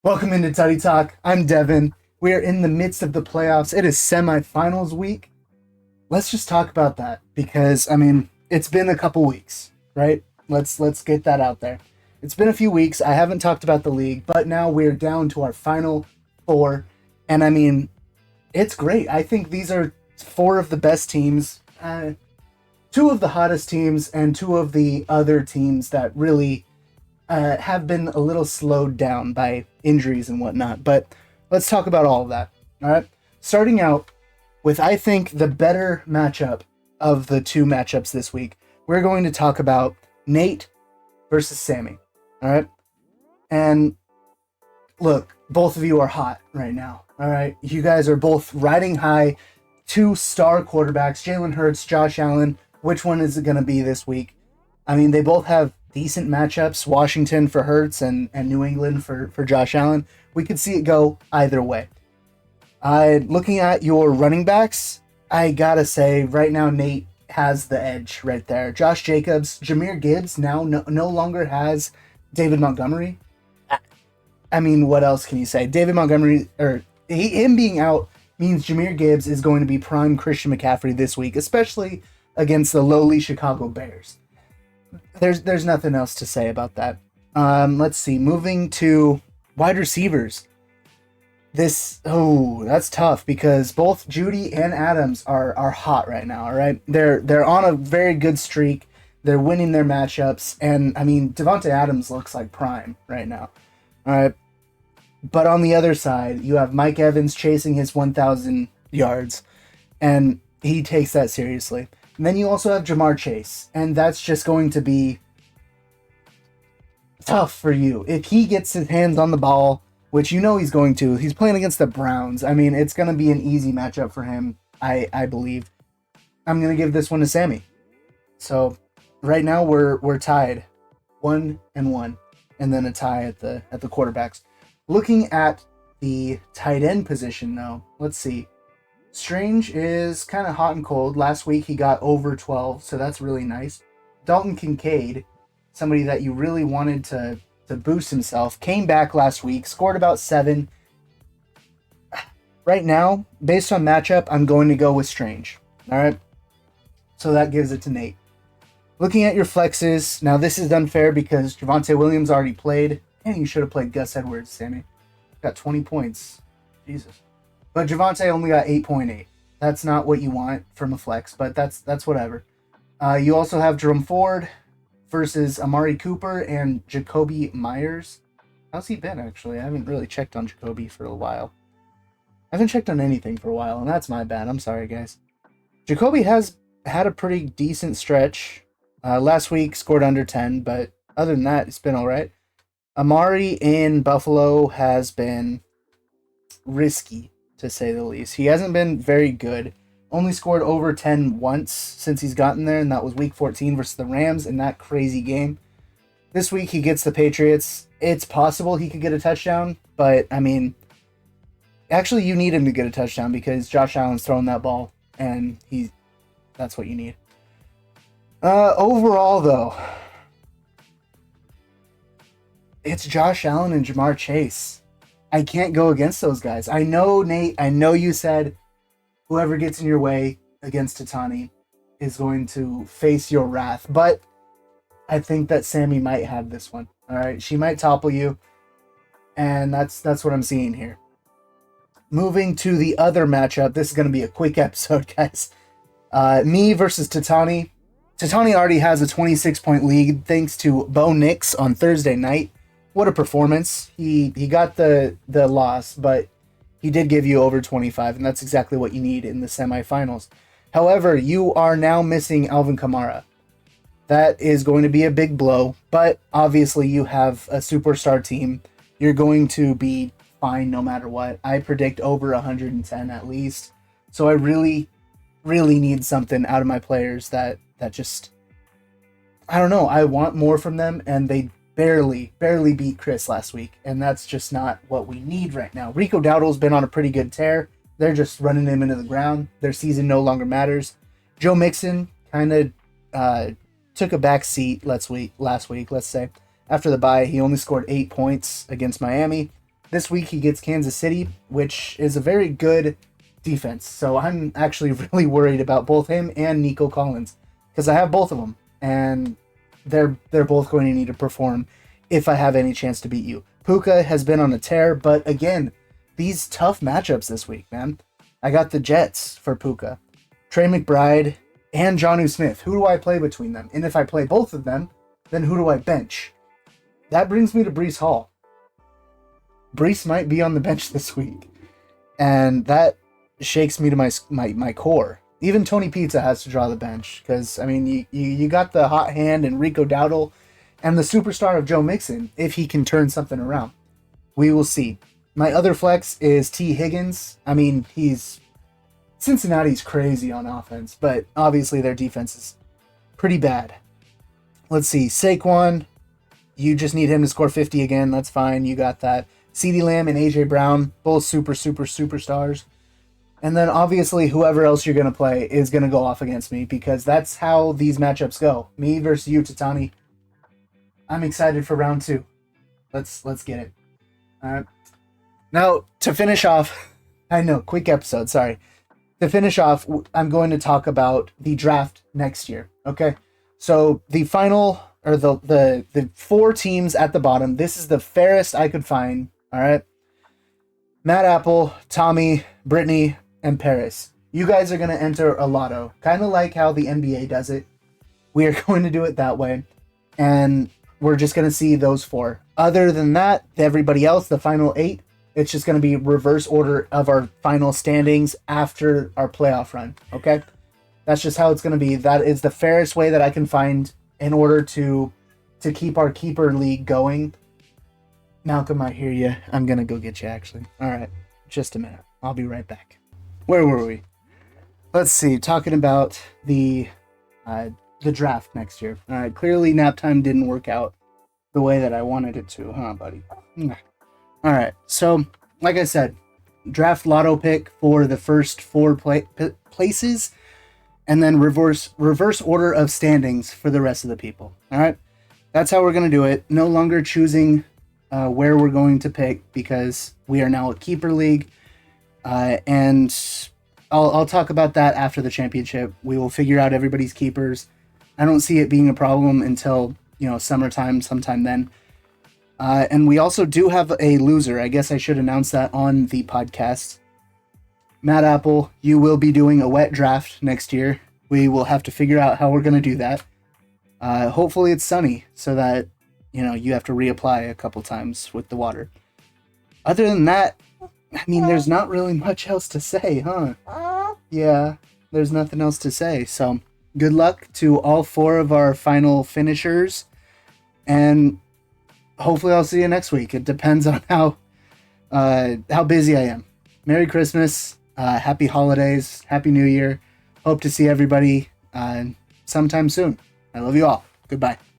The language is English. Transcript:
Welcome into TuddyTalk. I'm Devin. We are in the midst of the playoffs. It is semifinals week. Let's just talk about that because it's been a couple weeks, right? Let's get that out there. It's been a few weeks. I haven't talked about the league, but now we're down to our final four, and it's great. I think these are four of the best teams, two of the hottest teams, and two of the other teams that really have been a little slowed down by injuries and whatnot. But let's talk about all of that. All right. Starting out with, I think, the better matchup of the two matchups this week, we're going to talk about Nate versus Sammy. All right. And look, both of you are hot right now. All right. You guys are both riding high. Two star quarterbacks, Jalen Hurts, Josh Allen. Which one is it going to be this week? They both have decent matchups. Washington for Hurts and New England for Josh Allen. We could see it go either way. Looking at your running backs, I gotta say, right now Nate has the edge right there. Josh Jacobs, Jahmyr Gibbs now no longer has David Montgomery. What else can you say? David Montgomery, him being out means Jahmyr Gibbs is going to be prime Christian McCaffrey this week, especially against the lowly Chicago Bears. There's nothing else to say about that. Let's see. Moving to wide receivers. That's tough because both Judy and Adams are hot right now. All right, they're on a very good streak. They're winning their matchups, and Devontae Adams looks like prime right now. All right, but on the other side, you have Mike Evans chasing his 1,000 yards, and he takes that seriously. And then you also have Jamar Chase, and that's just going to be tough for you. If he gets his hands on the ball, which you know he's going to, he's playing against the Browns. It's going to be an easy matchup for him, I believe. I'm going to give this one to Sammy. So right now we're tied 1-1, and then a tie at the quarterbacks. Looking at the tight end position, though, let's see. Strange is kind of hot and cold. Last week he got over 12, so that's really nice. Dalton Kincaid, somebody that you really wanted to boost himself, came back last week, scored about 7. Right now, based on matchup, I'm going to go with Strange. All right, so that gives it to Nate. Looking at your flexes, now this is unfair because Javonte Williams already played, and you should have played Gus Edwards, Sammy. Got 20 points. Jesus. But Javonte only got 8.8. That's not what you want from a flex, but that's whatever. You also have Jerome Ford versus Amari Cooper and Jacoby Myers. How's he been, actually? I haven't really checked on Jacoby for a while. I haven't checked on anything for a while, and that's my bad. I'm sorry, guys. Jacoby has had a pretty decent stretch. Last week scored under 10, but other than that, it's been all right. Amari in Buffalo has been risky, to say the least. He hasn't been very good. Only scored over 10 once since he's gotten there, and that was week 14 versus the Rams in that crazy game. This week he gets the Patriots. It's possible he could get a touchdown, but actually you need him to get a touchdown because Josh Allen's throwing that ball, and that's what you need. Overall, though, it's Josh Allen and Jamar Chase. I can't go against those guys. I know, Nate, I know you said whoever gets in your way against Tatani is going to face your wrath, but I think that Sammy might have this one. All right, she might topple you, and that's what I'm seeing here. Moving to the other matchup, this is going to be a quick episode, guys. Me versus Tatani. Tatani already has a 26-point lead thanks to Bo Nix on Thursday night. What a performance. He got the loss, but he did give you over 25, and that's exactly what you need in the semifinals. However, you are now missing Alvin Kamara. That is going to be a big blow, but obviously you have a superstar team. You're going to be fine no matter what. I predict over 110 at least. So I really, really need something out of my players that just, I don't know. I want more from them, and they barely beat Chris last week, and that's just not what we need right now. Rico Dowdle's been on a pretty good tear. They're just running him into the ground. Their season no longer matters. Joe Mixon kind of took a back seat last week, let's say. After the bye, he only scored 8 points against Miami. This week he gets Kansas City, which is a very good defense. So I'm actually really worried about both him and Nico Collins because I have both of them, and they're both going to need to perform if I have any chance to beat you. Puka has been on a tear, but again, these tough matchups this week, man. I got the Jets for Puka, Trey McBride, and Jonnu Smith. Who do I play between them? And if I play both of them, then who do I bench? That brings me to Breece Hall. Breece might be on the bench this week, and that shakes me to my core. Even Tony Pizza has to draw the bench because, I mean, you got the hot hand and Rico Dowdle and the superstar of Joe Mixon if he can turn something around. We will see. My other flex is T. Higgins. I mean, Cincinnati's crazy on offense, but obviously their defense is pretty bad. Let's see. Saquon, you just need him to score 50 again. That's fine. You got that. CeeDee Lamb and A.J. Brown, both superstars. And then obviously whoever else you're going to play is going to go off against me because that's how these matchups go. Me versus you, Tatani. I'm excited for round 2. Let's get it. All right. Now, to finish off, I know, quick episode, sorry. To finish off, I'm going to talk about the draft next year, okay? So the final, or the 4 teams at the bottom, this is the fairest I could find, all right? Matt Apple, Tommy, Brittany, and Paris. You guys are going to enter a lotto, kind of like how the NBA does it. We are going to do it that way, and we're just going to see those 4. Other than that, everybody else, the final 8, it's just going to be reverse order of our final standings after our playoff run, okay? That's just how it's going to be. That is the fairest way that I can find in order to keep our keeper league going. Malcolm, I hear you. I'm going to go get you, actually. All right, just a minute. I'll be right back. Where were we? Let's see, talking about the draft next year. All right, clearly nap time didn't work out the way that I wanted it to, huh, buddy? All right, so like I said, draft lotto pick for the first 4 places, and then reverse order of standings for the rest of the people. All right, that's how we're gonna do it. No longer choosing where we're going to pick because we are now a keeper league, and I'll talk about that after the championship. We will figure out everybody's keepers. I don't see it being a problem until summertime, sometime then. And we also do have a loser. I guess I should announce that on the podcast. Matt Apple, you will be doing a wet draft next year. We will have to figure out how we're going to do that. Hopefully it's sunny so that, you have to reapply a couple times with the water. Other than that, I mean, there's not really much else to say, huh? Yeah, there's nothing else to say. So good luck to all 4 of our final finishers. And hopefully I'll see you next week. It depends on how busy I am. Merry Christmas, happy holidays, happy New Year. Hope to see everybody sometime soon. I love you all. Goodbye.